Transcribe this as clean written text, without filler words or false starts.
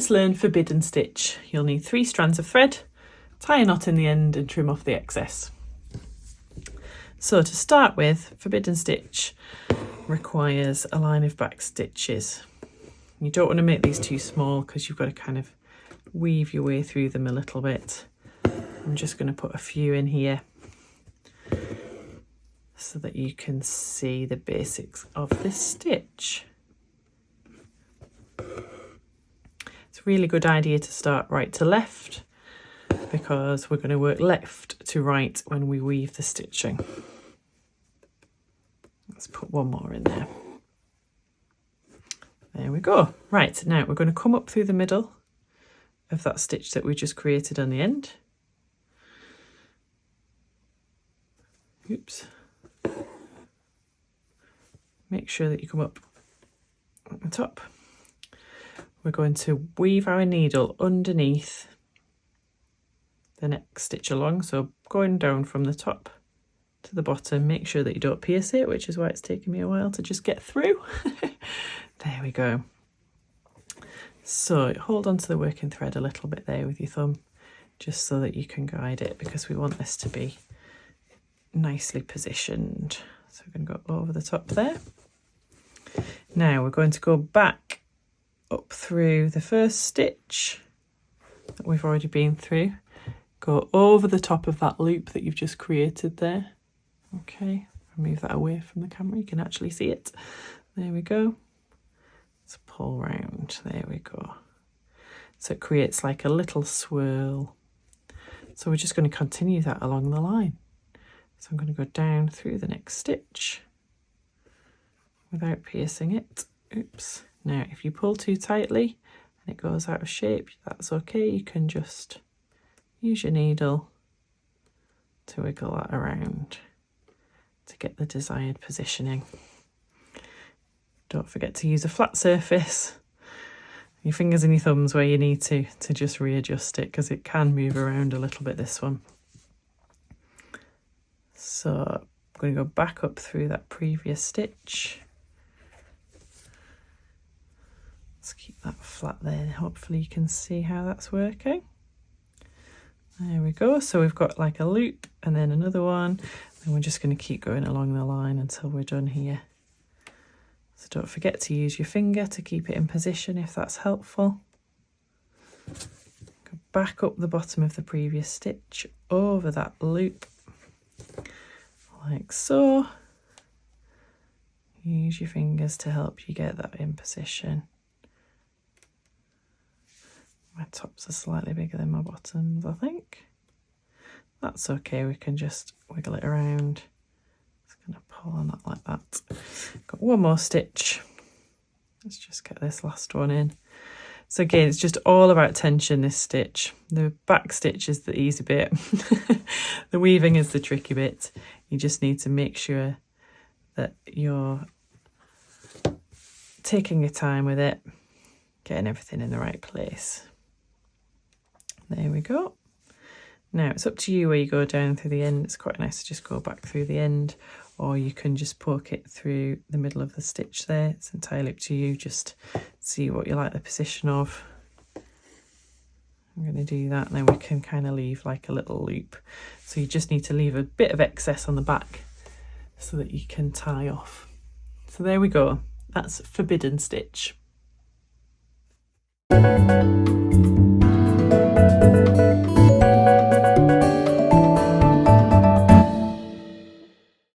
let's learn forbidden stitch. You'll need 3 strands of thread, tie a knot in the end and trim off the excess. So to start with, forbidden stitch requires a line of back stitches. You don't want to make these too small because you've got to kind of weave your way through them a little bit. I'm just going to put a few in here so that you can see the basics of this stitch. It's a really good idea to start right to left because we're going to work left to right when we weave the stitching. Let's put one more in there. There we go. Right, now we're going to come up through the middle of that stitch that we just created on the end. Oops. Make sure that you come up at the top. We're going to weave our needle underneath the next stitch along, so going down from the top to the bottom. Make sure that you don't pierce it, which is why it's taken me a while to just get through. There we go. So hold on to the working thread a little bit there with your thumb, just so that you can guide it, because we want this to be nicely positioned. So we're going to go over the top there. Now we're going to go back up through the first stitch that we've already been through. Go over the top of that loop that you've just created there. Okay, move that away from the camera, you can actually see it. There we go. Let's pull round, there we go. So it creates like a little swirl. So we're just going to continue that along the line. So I'm going to go down through the next stitch without piercing it. Oops. Now, if you pull too tightly and it goes out of shape, that's okay. You can just use your needle to wiggle that around to get the desired positioning. Don't forget to use a flat surface, your fingers and your thumbs where you need to just readjust it, because it can move around a little bit, this one. So I'm going to go back up through that previous stitch. Let's keep that flat there. Hopefully you can see how that's working. There we go. So we've got like a loop and then another one, and we're just going to keep going along the line until we're done here. So don't forget to use your finger to keep it in position if that's helpful. Go back up the bottom of the previous stitch, over that loop, like so. Use your fingers to help you get that in position. My tops are slightly bigger than my bottoms, I think. That's okay, we can just wiggle it around. Just gonna pull on that like that. Got one more stitch. Let's just get this last one in. So again, it's just all about tension, this stitch. The back stitch is the easy bit. The weaving is the tricky bit. You just need to make sure that you're taking your time with it, getting everything in the right place. There we go. Now it's up to you where you go down through the end. It's quite nice to just go back through the end, or you can just poke it through the middle of the stitch there. It's entirely up to you. Just see what you like the position of. I'm going to do that, and then we can kind of leave like a little loop. So you just need to leave a bit of excess on the back so that you can tie off. So there we go. That's forbidden stitch.